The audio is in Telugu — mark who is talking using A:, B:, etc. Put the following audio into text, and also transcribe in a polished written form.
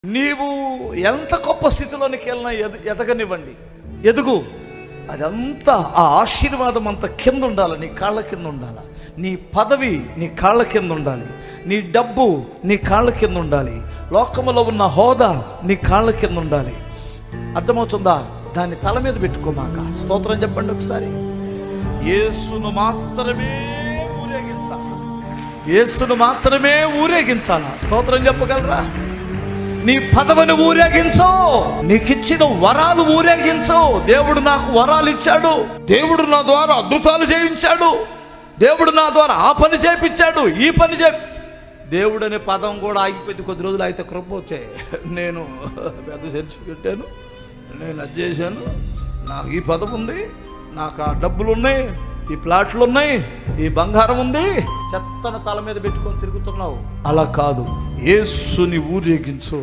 A: నీవు ఎంత గొప్ప స్థితిలోనికి వెళ్ళినా ఎదగనివ్వండి, ఎదుగు. అదంతా ఆ ఆశీర్వాదం అంతా కింద ఉండాలి, నీ కాళ్ళ కింద ఉండాలి. నీ పదవి నీ కాళ్ళ కింద ఉండాలి, నీ డబ్బు నీ కాళ్ళ కింద ఉండాలి, లోకములో ఉన్న హోదా నీ కాళ్ళ కింద ఉండాలి. అర్థమవుతుందా? దాన్ని తల మీద పెట్టుకోమాక. స్తోత్రం చెప్పండి ఒకసారి. యేసును మాత్రమే ఊరేగించాలి, యేసును మాత్రమే ఊరేగించాలా? స్తోత్రం చెప్పగలరా? నీ పదవిని ఊరేగించో, నీకిచ్చిన వరాలు ఊరేగించో. దేవుడు నాకు వరాలు ఇచ్చాడు, దేవుడు నా ద్వారా అద్భుతాలు చేయించాడు, దేవుడు నా ద్వారా ఆ పని చేయించాడు, ఈ పని దేవుడు అనే పదం కూడా ఆగిపోయింది. కొద్ది రోజులు అయితే కృప వచ్చాయి. నేను పెద్ద చర్చి పెట్టాను, నేను అది చేశాను, నాకు ఈ పదం ఉంది, నాకు ఆ డబ్బులు ఉన్నాయి, ఈ ప్లాట్లు ఉన్నాయి, ఈ బంగారం ఉంది. చెత్తన తల మీద పెట్టుకొని తిరుగుతున్నావు. అలా కాదు, యేసుని ఊరేగించు.